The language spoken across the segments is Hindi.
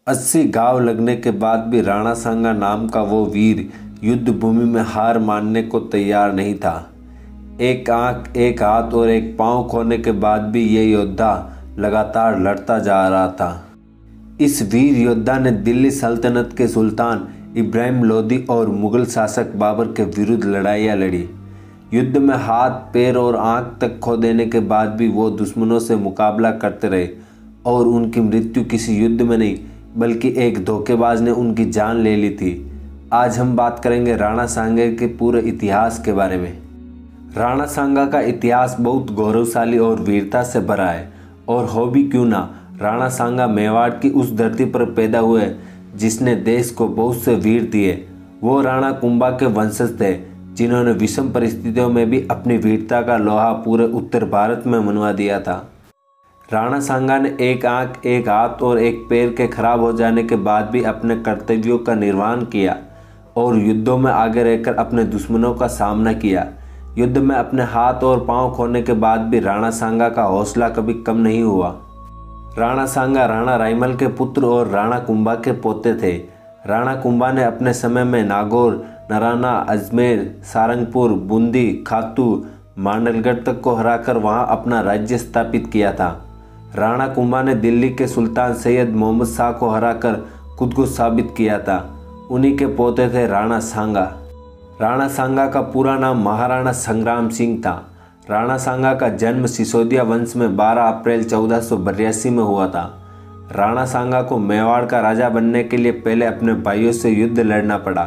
80 घाव लगने के बाद भी राणा सांगा नाम का वो वीर युद्ध भूमि में हार मानने को तैयार नहीं था। एक आंख, एक हाथ और एक पांव खोने के बाद भी ये योद्धा लगातार लड़ता जा रहा था। इस वीर योद्धा ने दिल्ली सल्तनत के सुल्तान इब्राहिम लोदी और मुगल शासक बाबर के विरुद्ध लड़ाइयाँ लड़ी। युद्ध में हाथ, पैर और आंख तक खो देने के बाद भी वो दुश्मनों से मुकाबला करते रहे और उनकी मृत्यु किसी युद्ध में नहीं बल्कि एक धोखेबाज ने उनकी जान ले ली थी। आज हम बात करेंगे राणा सांगा के पूरे इतिहास के बारे में। राणा सांगा का इतिहास बहुत गौरवशाली और वीरता से भरा है, और हो भी क्यों ना, राणा सांगा मेवाड़ की उस धरती पर पैदा हुए जिसने देश को बहुत से वीर दिए। वो राणा कुंभा के वंशज थे जिन्होंने विषम परिस्थितियों में भी अपनी वीरता का लोहा पूरे उत्तर भारत में मनवा दिया था। राणा सांगा ने एक आंख, एक हाथ और एक पैर के खराब हो जाने के बाद भी अपने कर्तव्यों का निर्वहन किया और युद्धों में आगे रहकर अपने दुश्मनों का सामना किया। युद्ध में अपने हाथ और पांव खोने के बाद भी राणा सांगा का हौसला कभी कम नहीं हुआ। राणा सांगा राणा रायमल के पुत्र और राणा कुंभा के पोते थे। राणा कुंभा ने अपने समय में नागौर, नराना, अजमेर, सारंगपुर, बूंदी, खातू, मांडलगढ़ तक को हराकर वहां अपना राज्य स्थापित किया था। राणा कुंभा ने दिल्ली के सुल्तान सैयद मोहम्मद शाह को हराकर खुद को साबित किया था। उन्हीं के पोते थे राणा सांगा। राणा सांगा का पूरा नाम महाराणा संग्राम सिंह था। राणा सांगा का जन्म सिसोदिया वंश में 12 अप्रैल 1482 में हुआ था। राणा सांगा को मेवाड़ का राजा बनने के लिए पहले अपने भाइयों से युद्ध लड़ना पड़ा।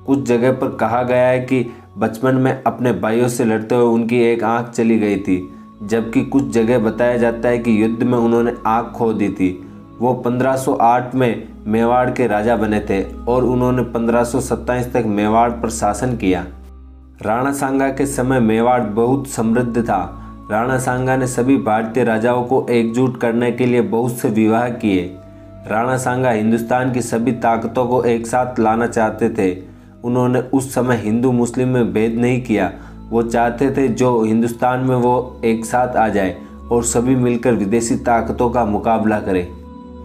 कुछ जगह पर कहा गया है कि बचपन में अपने भाइयों से लड़ते हुए उनकी एक आंख चली गई थी, जबकि कुछ जगह बताया जाता है कि युद्ध में उन्होंने आंख खो दी थी। वो 1508 में मेवाड़ के राजा बने थे और उन्होंने 1527 तक मेवाड़ पर शासन किया। राणा सांगा के समय मेवाड़ बहुत समृद्ध था। राणा सांगा ने सभी भारतीय राजाओं को एकजुट करने के लिए बहुत से विवाह किए। राणा सांगा हिंदुस्तान की सभी ताकतों को एक साथ लाना चाहते थे। उन्होंने उस समय हिंदू मुस्लिम में भेद नहीं किया। वो चाहते थे जो हिंदुस्तान में वो एक साथ आ जाए और सभी मिलकर विदेशी ताकतों का मुकाबला करें।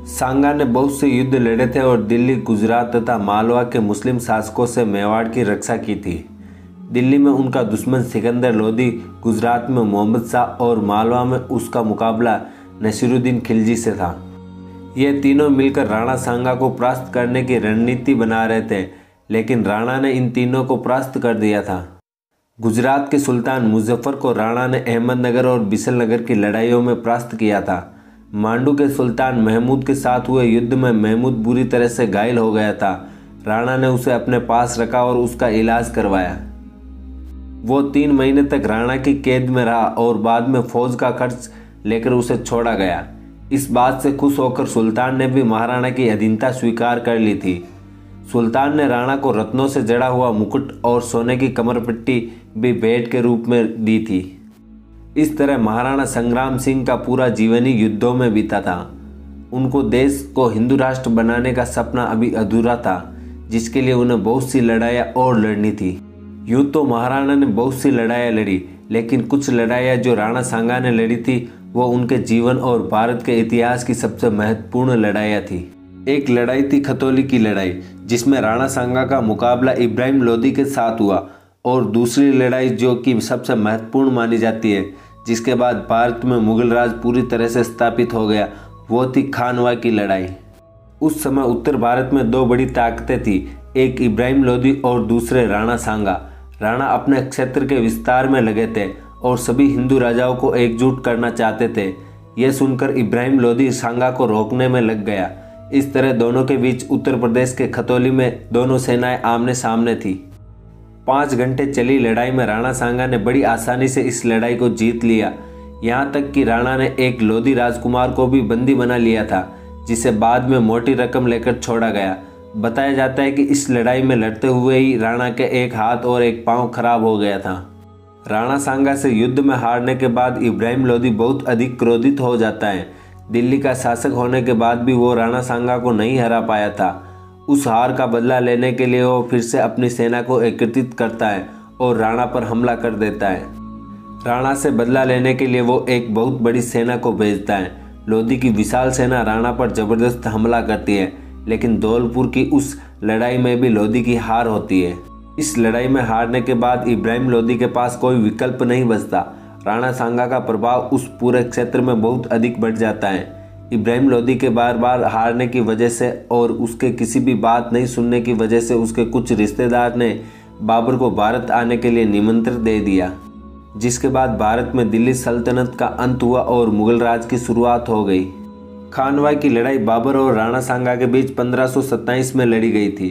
सांगा ने बहुत से युद्ध लड़े थे और दिल्ली, गुजरात तथा मालवा के मुस्लिम शासकों से मेवाड़ की रक्षा की थी। दिल्ली में उनका दुश्मन सिकंदर लोदी, गुजरात में मोहम्मद शाह और मालवा में उसका मुकाबला नसीरुद्दीन खिलजी से था। ये तीनों मिलकर राणा सांगा को परास्त करने की रणनीति बना रहे थे, लेकिन राणा ने इन तीनों को परास्त कर दिया था। गुजरात के सुल्तान मुजफ्फर को राणा ने अहमदनगर और बिसलनगर की लड़ाइयों में परास्त किया था। मांडू के सुल्तान महमूद के साथ हुए युद्ध में महमूद बुरी तरह से घायल हो गया था। राणा ने उसे अपने पास रखा और उसका इलाज करवाया। वो 3 महीने तक राणा की कैद में रहा और बाद में फौज का खर्च लेकर उसे छोड़ा गया। इस बात से खुश होकर सुल्तान ने भी महाराणा की अधीनता स्वीकार कर ली थी। सुल्तान ने राणा को रत्नों से जड़ा हुआ मुकुट और सोने की कमरपट्टी भी भेंट के रूप में दी थी। इस तरह महाराणा संग्राम सिंह का पूरा जीवन ही युद्धों में बीता था। उनको देश को हिंदू राष्ट्र बनाने का सपना अभी अधूरा था, जिसके लिए उन्हें बहुत सी लड़ाइयाँ और लड़नी थी। यूँ तो महाराणा ने बहुत सी लड़ाइयाँ लड़ी, लेकिन कुछ लड़ाइयाँ जो राणा सांगा ने लड़ी थी वो उनके जीवन और भारत के इतिहास की सबसे महत्वपूर्ण लड़ाइयाँ थी। एक लड़ाई थी खतौली की लड़ाई, जिसमें राणा सांगा का मुकाबला इब्राहिम लोदी के साथ हुआ, और दूसरी लड़ाई जो कि सबसे महत्वपूर्ण मानी जाती है, जिसके बाद भारत में मुगल राज पूरी तरह से स्थापित हो गया, वो थी खानवा की लड़ाई। उस समय उत्तर भारत में 2 बड़ी ताकतें थी, एक इब्राहिम लोदी और दूसरे राणा सांगा। राणा अपने क्षेत्र के विस्तार में लगे थे और सभी हिंदू राजाओं को एकजुट करना चाहते थे। यह सुनकर इब्राहिम लोदी सांगा को रोकने में लग गया। इस तरह दोनों के बीच उत्तर प्रदेश के खतौली में दोनों सेनाएं आमने सामने थी। 5 घंटे चली लड़ाई में राणा सांगा ने बड़ी आसानी से इस लड़ाई को जीत लिया। यहाँ तक कि राणा ने एक लोधी राजकुमार को भी बंदी बना लिया था, जिसे बाद में मोटी रकम लेकर छोड़ा गया। बताया जाता है कि इस लड़ाई में लड़ते हुए ही राणा के एक हाथ और एक पांव खराब हो गया था। राणा सांगा से युद्ध में हारने के बाद इब्राहिम लोदी बहुत अधिक क्रोधित हो जाता है। दिल्ली का शासक होने के बाद भी वो राणा सांगा को नहीं हरा पाया था। उस हार का बदला लेने के लिए वो फिर से अपनी सेना को एकत्रित करता है और राणा पर हमला कर देता है। राणा से बदला लेने के लिए वो एक बहुत बड़ी सेना को भेजता है। लोधी की विशाल सेना राणा पर जबरदस्त हमला करती है, लेकिन धौलपुर की उस लड़ाई में भी लोधी की हार होती है। इस लड़ाई में हारने के बाद इब्राहिम लोधी के पास कोई विकल्प नहीं बचता। राणा सांगा का प्रभाव उस पूरे क्षेत्र में बहुत अधिक बढ़ जाता है। इब्राहिम लोधी के बार बार हारने की वजह से और उसके किसी भी बात नहीं सुनने की वजह से उसके कुछ रिश्तेदार ने बाबर को भारत आने के लिए निमंत्रण दे दिया, जिसके बाद भारत में दिल्ली सल्तनत का अंत हुआ और मुगल राज की शुरुआत हो गई। खानवा की लड़ाई बाबर और राणा सांगा के बीच 1527 में लड़ी गई थी।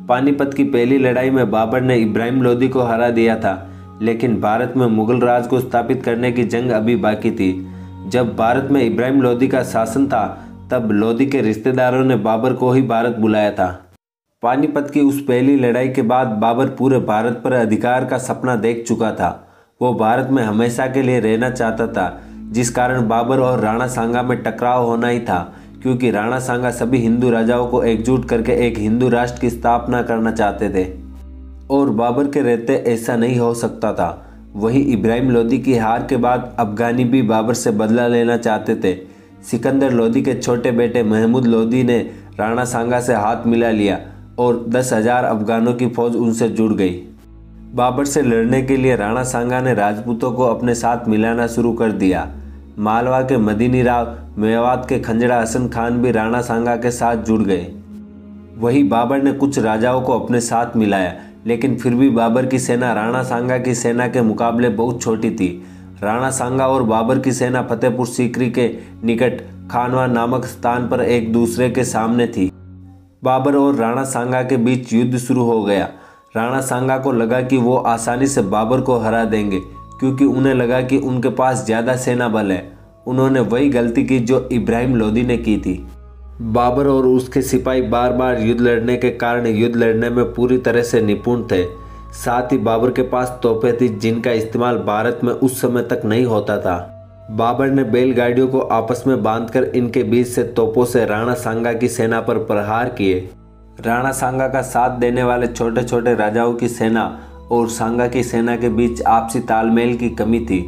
पानीपत की पहली लड़ाई में बाबर ने इब्राहिम लोधी को हरा दिया था, लेकिन भारत में मुगल राज को स्थापित करने की जंग अभी बाकी थी। जब भारत में इब्राहिम लोधी का शासन था तब लोधी के रिश्तेदारों ने बाबर को ही भारत बुलाया था। पानीपत की उस पहली लड़ाई के बाद बाबर पूरे भारत पर अधिकार का सपना देख चुका था। वो भारत में हमेशा के लिए रहना चाहता था, जिस कारण बाबर और राणा सांगा में टकराव होना ही था, क्योंकि राणा सांगा सभी हिंदू राजाओं को एकजुट करके एक हिंदू राष्ट्र की स्थापना करना चाहते थे और बाबर के रहते ऐसा नहीं हो सकता था। वहीं इब्राहिम लोधी की हार के बाद अफगानी भी बाबर से बदला लेना चाहते थे। सिकंदर लोधी के छोटे बेटे महमूद लोधी ने राणा सांगा से हाथ मिला लिया और 10,000 अफगानों की फौज उनसे जुड़ गई। बाबर से लड़ने के लिए राणा सांगा ने राजपूतों को अपने साथ मिलाना शुरू कर दिया। मालवा के मदीनी राव, मेवात के खंजड़ा हसन खान भी राणा सांगा के साथ जुड़ गए। वहीं बाबर ने कुछ राजाओं को अपने साथ मिलाया, लेकिन फिर भी बाबर की सेना राणा सांगा की सेना के मुकाबले बहुत छोटी थी। राणा सांगा और बाबर की सेना फतेहपुर सीकरी के निकट खानवा नामक स्थान पर एक दूसरे के सामने थी। बाबर और राणा सांगा के बीच युद्ध शुरू हो गया। राणा सांगा को लगा कि वो आसानी से बाबर को हरा देंगे, क्योंकि उन्हें लगा कि उनके पास ज़्यादा सेना बल है। उन्होंने वही गलती की जो इब्राहिम लोधी ने की थी। बाबर और उसके सिपाही बार बार युद्ध लड़ने के कारण युद्ध लड़ने में पूरी तरह से निपुण थे। साथ ही बाबर के पास तोपें थी जिनका इस्तेमाल भारत में उस समय तक नहीं होता था। बाबर ने बैलगाड़ियों को आपस में बांधकर इनके बीच से तोपों से राणा सांगा की सेना पर प्रहार किए। राणा सांगा का साथ देने वाले छोटे छोटे राजाओं की सेना और सांगा की सेना के बीच आपसी तालमेल की कमी थी,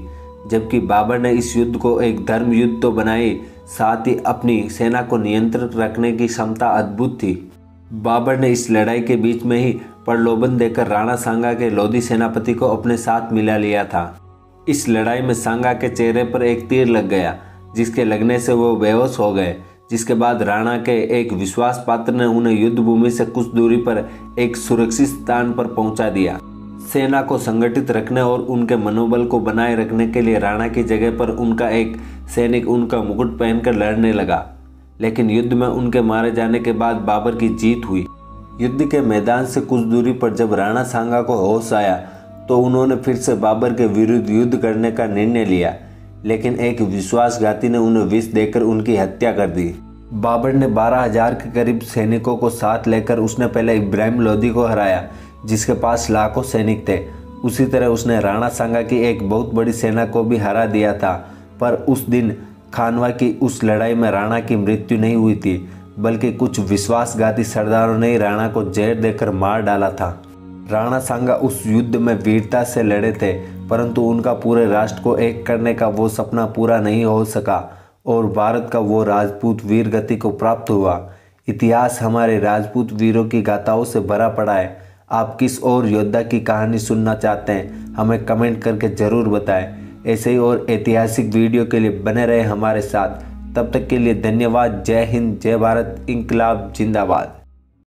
जबकि बाबर ने इस युद्ध को एक धर्म युद्ध तो बनाई, साथ ही अपनी सेना को नियंत्रित रखने की क्षमता अद्भुत थी। बाबर ने इस लड़ाई के बीच में ही प्रलोभन देकर राणा सांगा के लोधी सेनापति को अपने साथ मिला लिया था। इस लड़ाई में सांगा के चेहरे पर एक तीर लग गया, जिसके लगने से वो बेहोश हो गए, जिसके बाद राणा के एक विश्वास पात्र ने उन्हें युद्ध भूमि से कुछ दूरी पर एक सुरक्षित स्थान पर पहुंचा दिया। सेना को संगठित रखने और उनके मनोबल को बनाए रखने के लिए राणा की जगह पर उनका एक सैनिक उनका मुकुट पहनकर लड़ने लगा, लेकिन युद्ध में उनके मारे जाने के बाद बाबर की जीत हुई। युद्ध के मैदान से कुछ दूरी पर जब राणा सांगा को होश आया तो उन्होंने फिर से बाबर के विरुद्ध युद्ध करने का निर्णय लिया, लेकिन एक विश्वासघाती ने उन्हें विष देकर उनकी हत्या कर दी। बाबर ने 12,000 के करीब सैनिकों को साथ लेकर उसने पहले इब्राहिम लोधी को हराया, जिसके पास लाखों सैनिक थे। उसी तरह उसने राणा सांगा की एक बहुत बड़ी सेना को भी हरा दिया था। पर उस दिन खानवा की उस लड़ाई में राणा की मृत्यु नहीं हुई थी, बल्कि कुछ विश्वासघाती सरदारों ने ही राणा को जहर देकर मार डाला था। राणा सांगा उस युद्ध में वीरता से लड़े थे, परंतु उनका पूरे राष्ट्र को एक करने का वो सपना पूरा नहीं हो सका और भारत का वो राजपूत वीर गति को प्राप्त हुआ। इतिहास हमारे राजपूत वीरों की गाथाओं से भरा पड़ा है। आप किस और योद्धा की कहानी सुनना चाहते हैं, हमें कमेंट करके ज़रूर बताएं। ऐसे ही और ऐतिहासिक वीडियो के लिए बने रहे हमारे साथ। तब तक के लिए धन्यवाद। जय हिंद, जय भारत, इंकलाब जिंदाबाद।